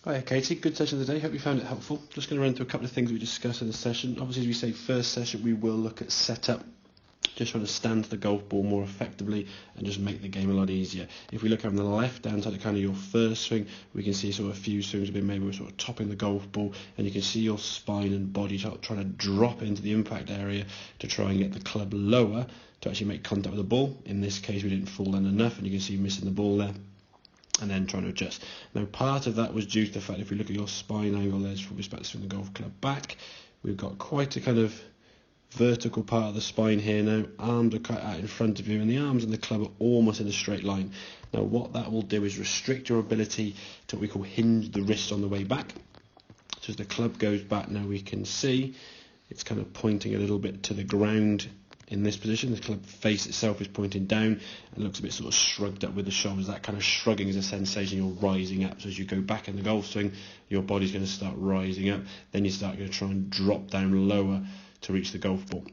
Hi Katie, good session today, hope you found it helpful. Just going to run through a couple of things we discussed in the session. Obviously, as we say, first session we will look at setup, just trying to stand the golf ball more effectively and just make the game a lot easier. If we look on the left hand side of kind of your first swing, we can see sort of a few swings have been made where we're sort of topping the golf ball, and you can see your spine and body trying to drop into the impact area to try and get the club lower to actually make contact with the ball. In this case we didn't fall down enough, and you can see missing the ball there, and then trying to adjust. Now part of that was due to the fact if we look at your spine angle there with respect to swing the golf club back, we've got quite a kind of vertical part of the spine here now. Arms are cut out in front of you, and the arms and the club are almost in a straight line. Now what that will do is restrict your ability to what we call hinge the wrist on the way back. So as the club goes back now, we can see it's kind of pointing a little bit to the ground. In this position, the club face itself is pointing down and looks a bit sort of shrugged up with the shoulders. That kind of shrugging is a sensation you're rising up. So as you go back in the golf swing, your body's going to start rising up. Then you start going to try and drop down lower to reach the golf ball.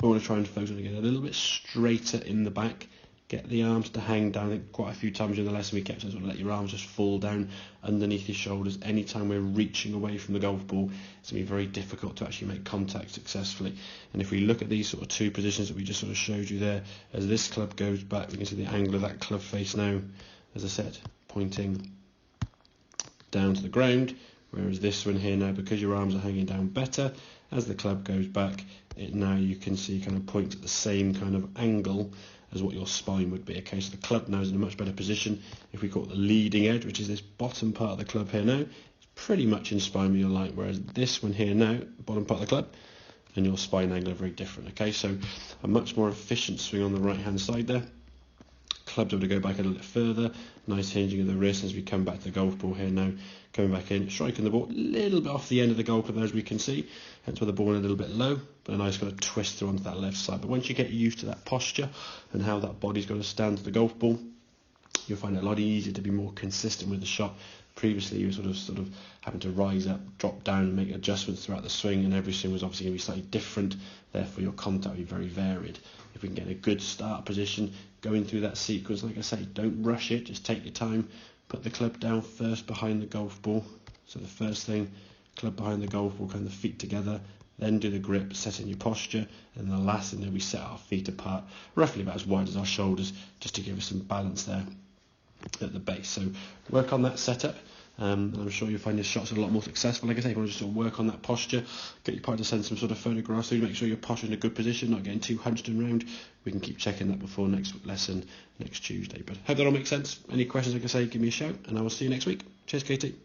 We want to try and focus on getting a little bit straighter in the back. Get the arms to hang down. I think quite a few times in the lesson we kept saying sort of let your arms just fall down underneath your shoulders. Anytime we're reaching away from the golf ball, it's going to be very difficult to actually make contact successfully. And if we look at these sort of two positions that we just sort of showed you there, as this club goes back, we can see the angle of that club face now, as I said, pointing down to the ground. Whereas this one here now, because your arms are hanging down better, as the club goes back, now you can see kind of point at the same kind of angle as what your spine would be. Okay, so the club now is in a much better position. If we call it the leading edge, which is this bottom part of the club here now, it's pretty much in spine with your line, whereas this one here now, the bottom part of the club, and your spine angle are very different. Okay, so a much more efficient swing on the right hand side there. Club's able to go back a little bit further, nice hinging of the wrist as we come back to the golf ball here now, coming back in, striking the ball a little bit off the end of the golf club as we can see, hence why the ball went a little bit low, but a nice kind of twist through onto that left side. But once you get used to that posture and how that body's going to stand to the golf ball, you'll find it a lot easier to be more consistent with the shot. Previously you were sort of having to rise up, drop down and make adjustments throughout the swing, and every swing was obviously going to be slightly different, therefore your contact will be very varied. If we can get a good start position going through that sequence, like I say, don't rush it, just take your time, put the club down first behind the golf ball. So the first thing, club behind the golf ball, kind of the feet together, then do the grip, setting your posture, and the last thing then we set our feet apart, roughly about as wide as our shoulders, just to give us some balance there at the base. So work on that setup, and I'm sure you'll find your shots a lot more successful. Like I say, if you want to just sort of work on that posture, get your partner to send some sort of photographs so you make sure your posture in a good position, not getting too hunched and round. We can keep checking that before next lesson next Tuesday. But hope that all makes sense. Any questions, like I say, give me a shout, and I will see you next week. Cheers, Katie.